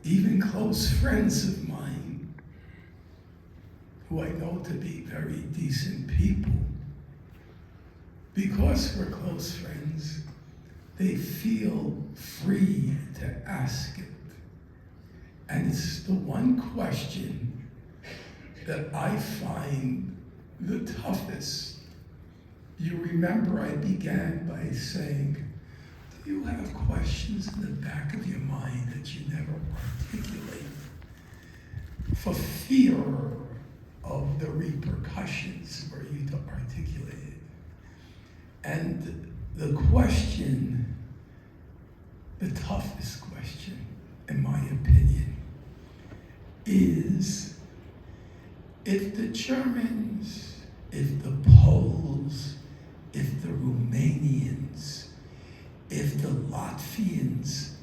even close friends of mine, who I know to be very decent people, because we're close friends, they feel free to ask it. And it's the one question that I find the toughest. You remember I began by saying, do you have questions in the back of your mind that you never articulate for fear of the repercussions were you to articulate it? And the question, the toughest question, in my opinion, is if the Germans, if the Poles, if the Romanians, if the Latvians,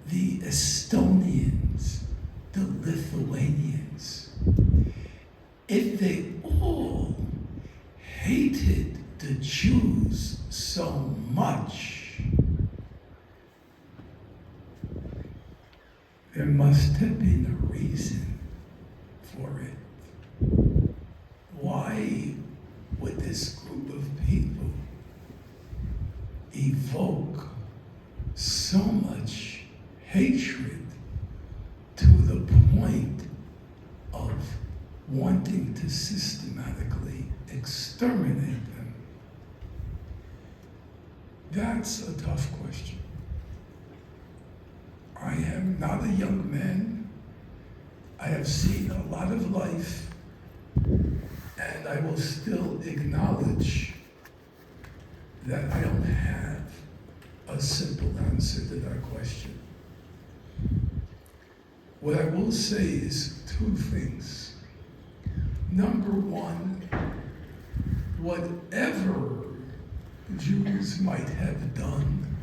the Estonians, the Lithuanians, if they all hated the Jews so much, there must have been a reason for it. Why would this group of people evoke so much hatred to the point of wanting to systematically exterminate them? That's a tough question. I am not a young man. I have seen a lot of life, and I will still acknowledge that I don't have a simple answer to that question. What I will say is two things. Number one, whatever Jews might have done,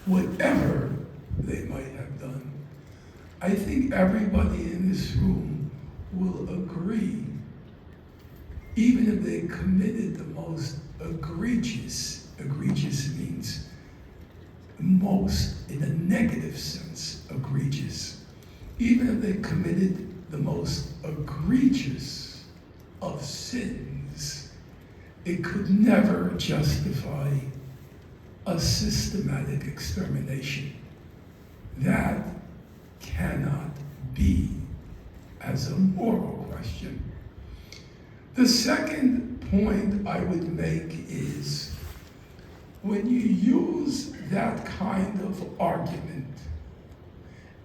whatever they might have done, I think everybody in this room will agree, even if they committed the most egregious means most in a negative sense egregious, even if they committed the most egregious of sins, it could never justify a systematic extermination. That cannot be as a moral question. The second point I would make is when you use that kind of argument,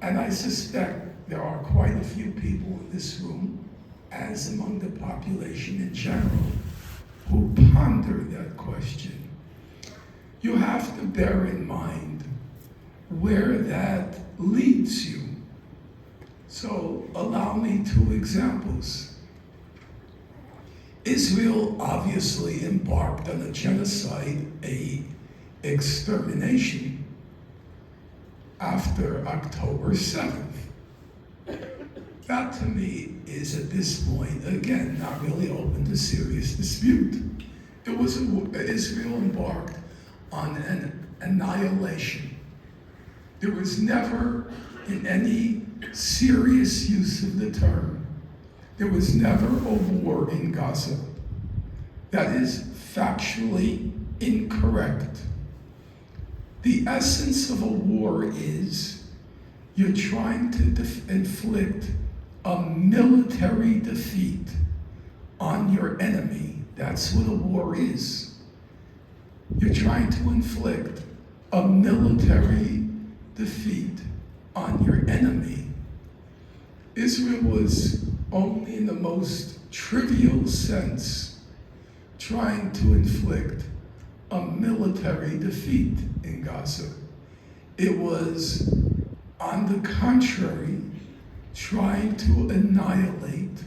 and I suspect there are quite a few people in this room, as among the population in general, who ponder that question, you have to bear in mind where that leads you. So allow me two examples. Israel obviously embarked on a genocide, a extermination after October 7th. That to me is at this point, again, not really open to serious dispute. It was Israel embarked on an annihilation. There was never, in any serious use of the term, there was never a war in Gaza. That is factually incorrect. The essence of a war is you're trying to inflict a military defeat on your enemy. That's what a war is. You're trying to inflict a military defeat on your enemy. Israel was only in the most trivial sense trying to inflict a military defeat in Gaza. It was, on the contrary, trying to annihilate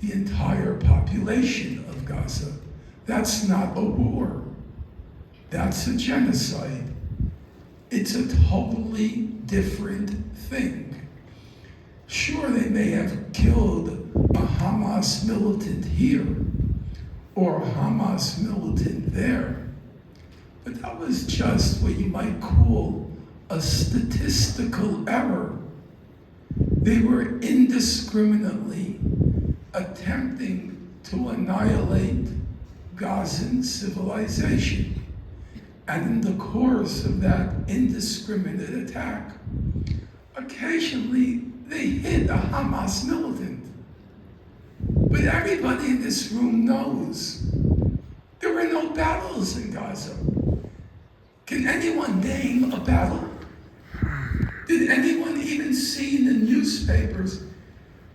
the entire population of Gaza. That's not a war. That's a genocide. It's a totally different thing. Sure, they may have killed a Hamas militant here or a Hamas militant there, but that was just what you might call a statistical error. They were indiscriminately attempting to annihilate Gazan civilization. And in the course of that indiscriminate attack, occasionally they hit a Hamas militant. But everybody in this room knows there were no battles in Gaza. Can anyone name a battle? Did anyone even see in the newspapers,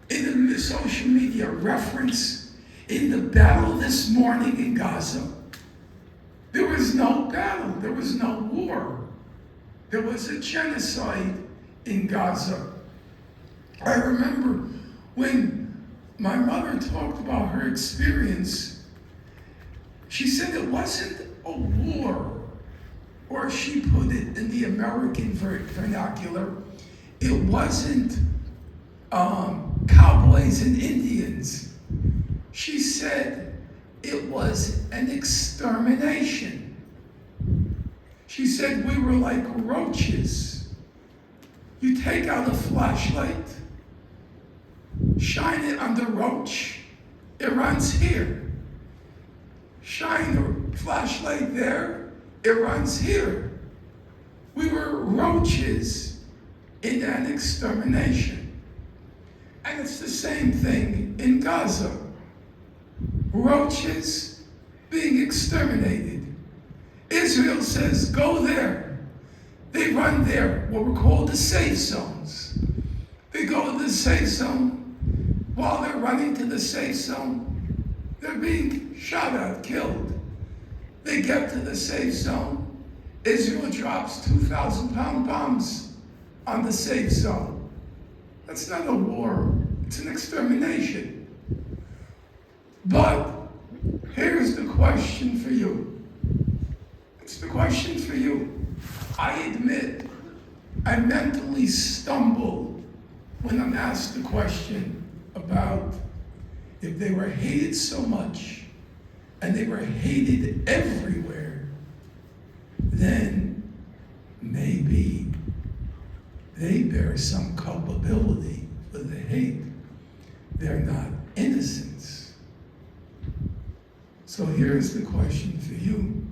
in the social media, reference in the battle this morning in Gaza? There was no battle. There was no war. There was a genocide in Gaza. I remember when my mother talked about her experience, she said it wasn't a war, or she put it in the American vernacular, it wasn't cowboys and Indians. She said it was an extermination. She said we were like roaches. You take out a flashlight, shine it on the roach, it runs here. Shine the flashlight there, it runs here. We were roaches in an extermination. And it's the same thing in Gaza. Roaches being exterminated. Israel says, go there. They run there, what were called the safe zones. They go to the safe zone. While they're running to the safe zone, they're being shot at, killed. They get to the safe zone. Israel drops 2,000-pound bombs on the safe zone. That's not a war. It's an extermination. But here's the question for you. It's the question for you. I admit I mentally stumble when I'm asked the question about if they were hated so much and they were hated everywhere, then maybe they bear some culpability for the hate. They're not innocents. So here's the question for you.